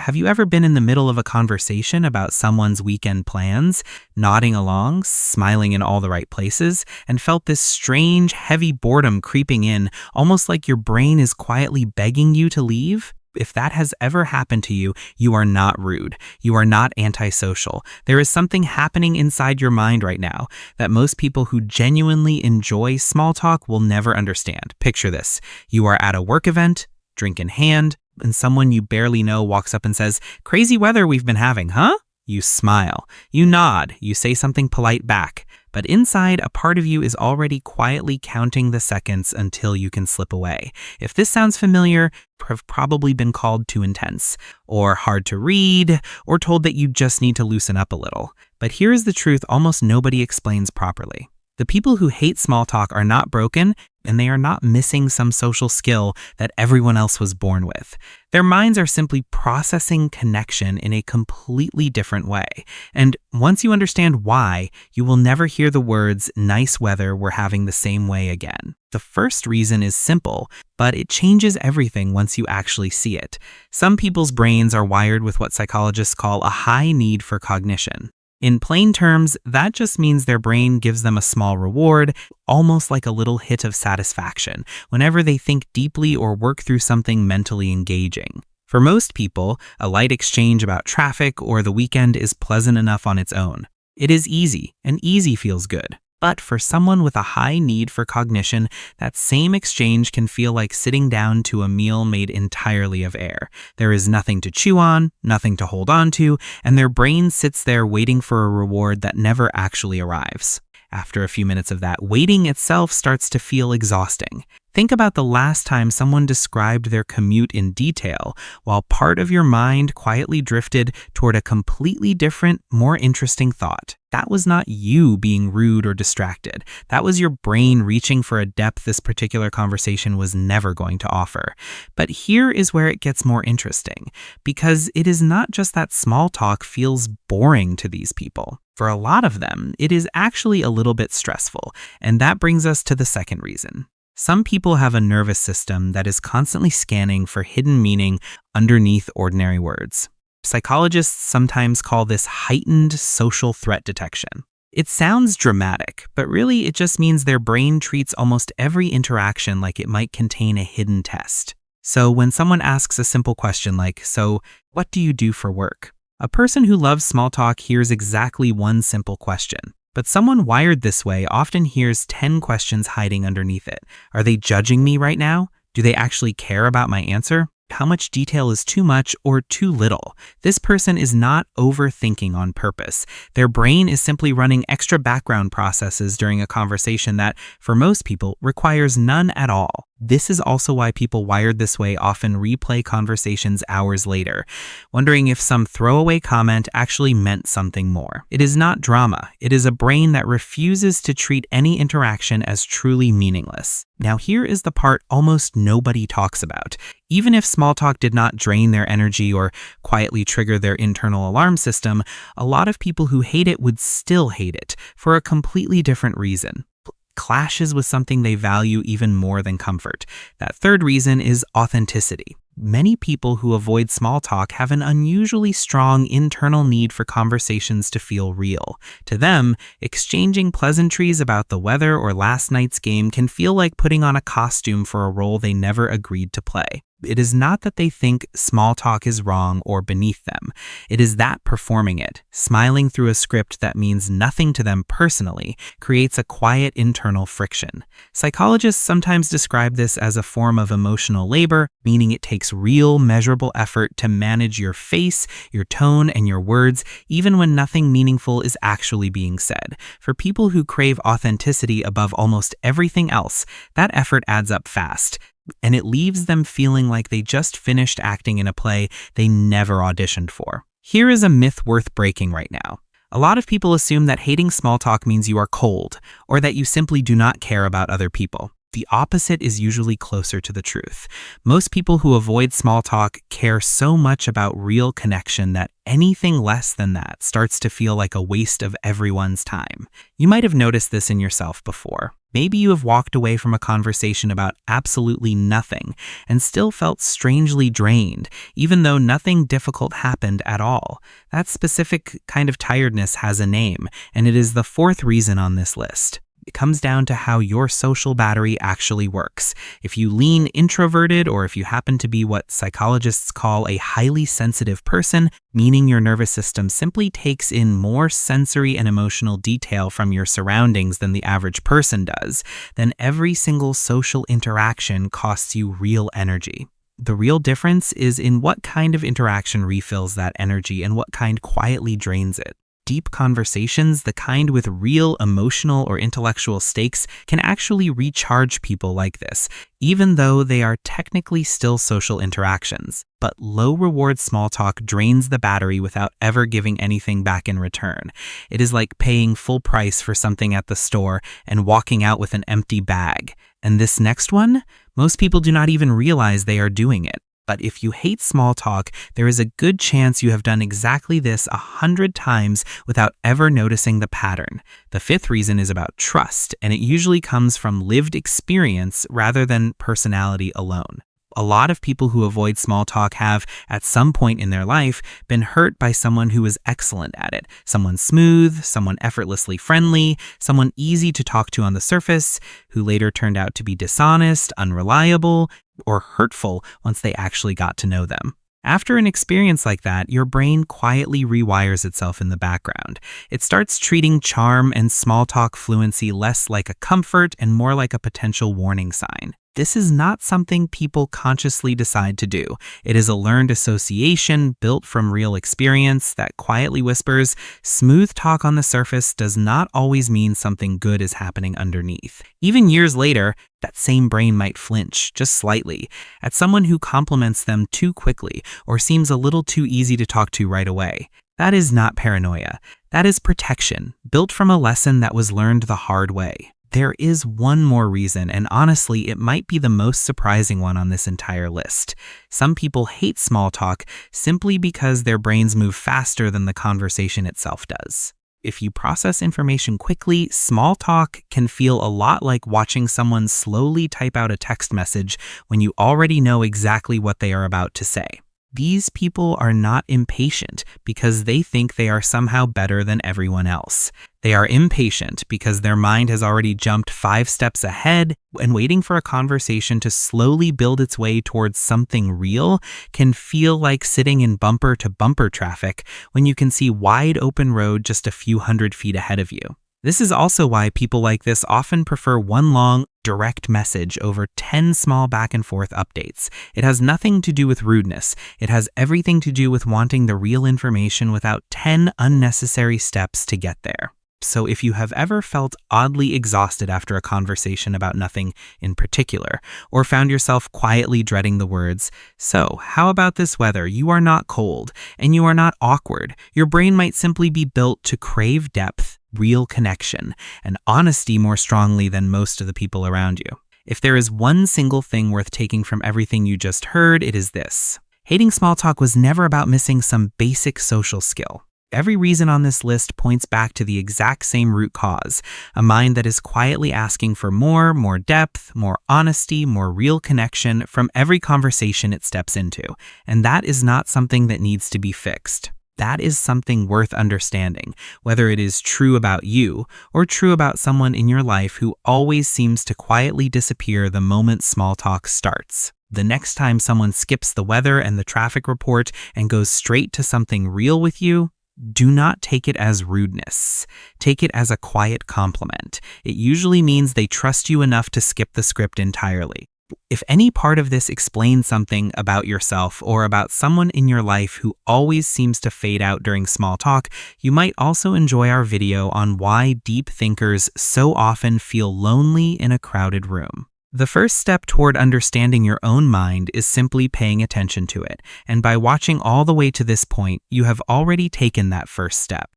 have you ever been in the middle of a conversation about someone's weekend plans, nodding along, smiling in all the right places, and felt this strange, heavy boredom creeping in, almost like your brain is quietly begging you to leave? If that has ever happened to you, you are not rude. You are not antisocial. There is something happening inside your mind right now that most people who genuinely enjoy small talk will never understand. Picture this. You are at a work event, drink in hand, and someone you barely know walks up and says, "Crazy weather we've been having, huh?" You smile. You nod. You say something polite back. But inside, a part of you is already quietly counting the seconds until you can slip away. If this sounds familiar, have probably been called too intense, or hard to read, or told that you just need to loosen up a little. But here is the truth almost nobody explains properly. The people who hate small talk are not broken, and they are not missing some social skill that everyone else was born with. Their minds are simply processing connection in a completely different way. And once you understand why, you will never hear the words, "nice weather, we're having the same way" again. The first reason is simple, but it changes everything once you actually see it. Some people's brains are wired with what psychologists call a high need for cognition. In plain terms, that just means their brain gives them a small reward, almost like a little hit of satisfaction, whenever they think deeply or work through something mentally engaging. For most people, a light exchange about traffic or the weekend is pleasant enough on its own. It is easy, and easy feels good. But for someone with a high need for cognition, that same exchange can feel like sitting down to a meal made entirely of air. There is nothing to chew on, nothing to hold on to, and their brain sits there waiting for a reward that never actually arrives. After a few minutes of that, waiting itself starts to feel exhausting. Think about the last time someone described their commute in detail, while part of your mind quietly drifted toward a completely different, more interesting thought. That was not you being rude or distracted. That was your brain reaching for a depth this particular conversation was never going to offer. But here is where it gets more interesting, because it is not just that small talk feels boring to these people. For a lot of them, it is actually a little bit stressful, and that brings us to the second reason. Some people have a nervous system that is constantly scanning for hidden meaning underneath ordinary words. Psychologists sometimes call this heightened social threat detection. It sounds dramatic, but really it just means their brain treats almost every interaction like it might contain a hidden test. So when someone asks a simple question like, "So, what do you do for work?" A person who loves small talk hears exactly one simple question. But someone wired this way often hears 10 questions hiding underneath it. Are they judging me right now? Do they actually care about my answer? How much detail is too much or too little? This person is not overthinking on purpose. Their brain is simply running extra background processes during a conversation that, for most people, requires none at all. This is also why people wired this way often replay conversations hours later, wondering if some throwaway comment actually meant something more. It is not drama. It is a brain that refuses to treat any interaction as truly meaningless. Now here is the part almost nobody talks about. Even if small talk did not drain their energy or quietly trigger their internal alarm system, a lot of people who hate it would still hate it for a completely different reason. Clashes with something they value even more than comfort. That third reason is authenticity. Many people who avoid small talk have an unusually strong internal need for conversations to feel real. To them, exchanging pleasantries about the weather or last night's game can feel like putting on a costume for a role they never agreed to play. It is not that they think small talk is wrong or beneath them. It is that performing it, smiling through a script that means nothing to them personally, creates a quiet internal friction. Psychologists sometimes describe this as a form of emotional labor, meaning it takes real, measurable effort to manage your face, your tone, and your words, even when nothing meaningful is actually being said. For people who crave authenticity above almost everything else, that effort adds up fast. And it leaves them feeling like they just finished acting in a play they never auditioned for. Here is a myth worth breaking right now. A lot of people assume that hating small talk means you are cold, or that you simply do not care about other people. The opposite is usually closer to the truth. Most people who avoid small talk care so much about real connection that anything less than that starts to feel like a waste of everyone's time. You might have noticed this in yourself before. Maybe you have walked away from a conversation about absolutely nothing and still felt strangely drained, even though nothing difficult happened at all. That specific kind of tiredness has a name, and it is the fourth reason on this list. It comes down to how your social battery actually works. If you lean introverted, or if you happen to be what psychologists call a highly sensitive person, meaning your nervous system simply takes in more sensory and emotional detail from your surroundings than the average person does, then every single social interaction costs you real energy. The real difference is in what kind of interaction refills that energy and what kind quietly drains it. Deep conversations, the kind with real emotional or intellectual stakes, can actually recharge people like this, even though they are technically still social interactions. But low-reward small talk drains the battery without ever giving anything back in return. It is like paying full price for something at the store and walking out with an empty bag. And this next one, most people do not even realize they are doing it. But if you hate small talk, there is a good chance you have done exactly this 100 times without ever noticing the pattern. The fifth reason is about trust, and it usually comes from lived experience rather than personality alone. A lot of people who avoid small talk have, at some point in their life, been hurt by someone who is excellent at it. Someone smooth, someone effortlessly friendly, someone easy to talk to on the surface, who later turned out to be dishonest, unreliable, or hurtful once they actually got to know them. After an experience like that, your brain quietly rewires itself in the background. It starts treating charm and small talk fluency less like a comfort and more like a potential warning sign. This is not something people consciously decide to do. It is a learned association built from real experience that quietly whispers, smooth talk on the surface does not always mean something good is happening underneath. Even years later, that same brain might flinch, just slightly, at someone who compliments them too quickly or seems a little too easy to talk to right away. That is not paranoia. That is protection, built from a lesson that was learned the hard way. There is one more reason, and honestly, it might be the most surprising one on this entire list. Some people hate small talk simply because their brains move faster than the conversation itself does. If you process information quickly, small talk can feel a lot like watching someone slowly type out a text message when you already know exactly what they are about to say. These people are not impatient because they think they are somehow better than everyone else. They are impatient because their mind has already jumped 5 steps ahead, and waiting for a conversation to slowly build its way towards something real can feel like sitting in bumper-to-bumper traffic when you can see wide open road just a few hundred feet ahead of you. This is also why people like this often prefer one long, direct message over 10 small back-and-forth updates. It has nothing to do with rudeness. It has everything to do with wanting the real information without 10 unnecessary steps to get there. So if you have ever felt oddly exhausted after a conversation about nothing in particular, or found yourself quietly dreading the words, "So, how about this weather? You are not cold, and you are not awkward," your brain might simply be built to crave depth, real connection, and honesty more strongly than most of the people around you. If there is one single thing worth taking from everything you just heard, it is this. Hating small talk was never about missing some basic social skill. Every reason on this list points back to the exact same root cause, a mind that is quietly asking for more depth, more honesty, more real connection from every conversation it steps into. And that is not something that needs to be fixed. That is something worth understanding, whether it is true about you or true about someone in your life who always seems to quietly disappear the moment small talk starts. The next time someone skips the weather and the traffic report and goes straight to something real with you, do not take it as rudeness. Take it as a quiet compliment. It usually means they trust you enough to skip the script entirely. If any part of this explains something about yourself or about someone in your life who always seems to fade out during small talk, you might also enjoy our video on why deep thinkers so often feel lonely in a crowded room. The first step toward understanding your own mind is simply paying attention to it, and by watching all the way to this point, you have already taken that first step.